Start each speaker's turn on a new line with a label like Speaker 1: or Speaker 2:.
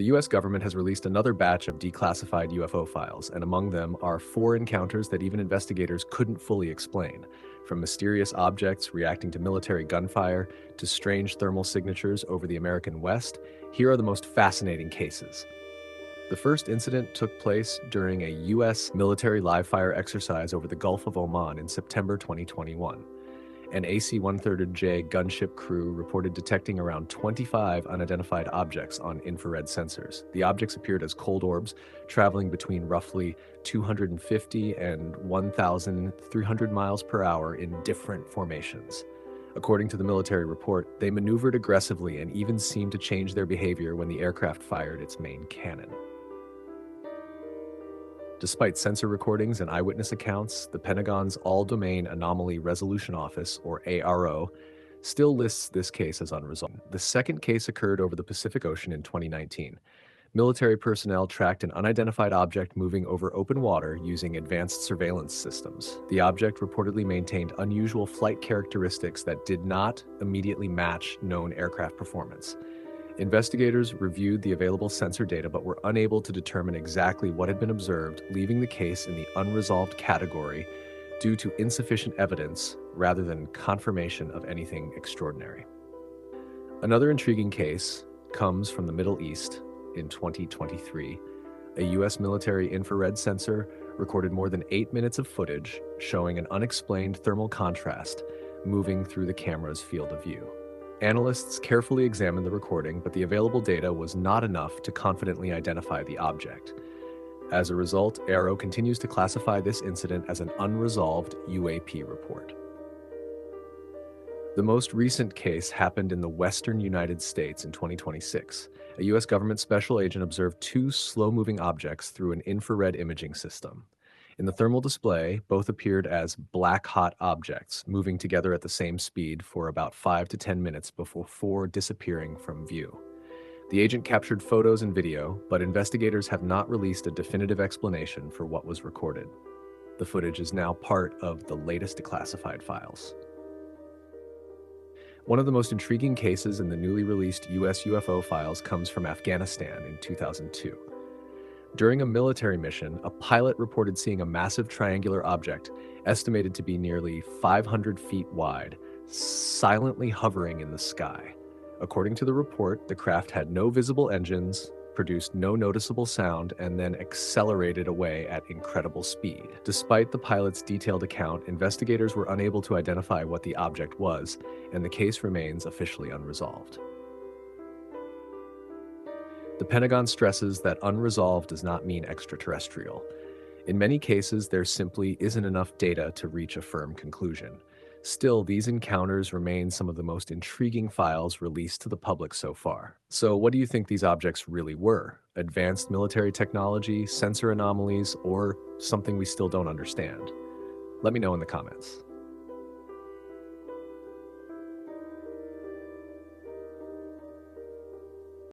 Speaker 1: The US government has released another batch of declassified UFO files, and among them are 4 encounters that even investigators couldn't fully explain. From mysterious objects reacting to military gunfire to strange thermal signatures over the American West, here are the most fascinating cases. The first incident took place during a US military live-fire exercise over the Gulf of Oman in September 2021. An AC-130J gunship crew reported detecting around 25 unidentified objects on infrared sensors. The objects appeared as cold orbs, traveling between roughly 250 and 1,300 miles per hour in different formations. According to the military report, they maneuvered aggressively and even seemed to change their behavior when the aircraft fired its main cannon. Despite sensor recordings and eyewitness accounts, the Pentagon's All-Domain Anomaly Resolution Office, or ARO, still lists this case as unresolved. The second case occurred over the Pacific Ocean in 2019. Military personnel tracked an unidentified object moving over open water using advanced surveillance systems. The object reportedly maintained unusual flight characteristics that did not immediately match known aircraft performance. Investigators reviewed the available sensor data but were unable to determine exactly what had been observed, leaving the case in the unresolved category due to insufficient evidence rather than confirmation of anything extraordinary. Another intriguing case comes from the Middle East in 2023. A US military infrared sensor recorded more than 8 minutes of footage showing an unexplained thermal contrast moving through the camera's field of view. Analysts carefully examined the recording, but the available data was not enough to confidently identify the object. As a result, ARO continues to classify this incident as an unresolved UAP report. The most recent case happened in the western United States in 2026. A US government special agent observed 2 slow-moving objects through an infrared imaging system. In the thermal display, both appeared as black-hot objects, moving together at the same speed for about 5 to 10 minutes before disappearing from view. The agent captured photos and video, but investigators have not released a definitive explanation for what was recorded. The footage is now part of the latest declassified files. One of the most intriguing cases in the newly released US UFO files comes from Afghanistan in 2002. During a military mission, a pilot reported seeing a massive triangular object, estimated to be nearly 500 feet wide, silently hovering in the sky. According to the report, the craft had no visible engines, produced no noticeable sound, and then accelerated away at incredible speed. Despite the pilot's detailed account, investigators were unable to identify what the object was, and the case remains officially unresolved. The Pentagon stresses that unresolved does not mean extraterrestrial. In many cases, there simply isn't enough data to reach a firm conclusion. Still, these encounters remain some of the most intriguing files released to the public so far. So what do you think these objects really were? Advanced military technology, sensor anomalies, or something we still don't understand? Let me know in the comments.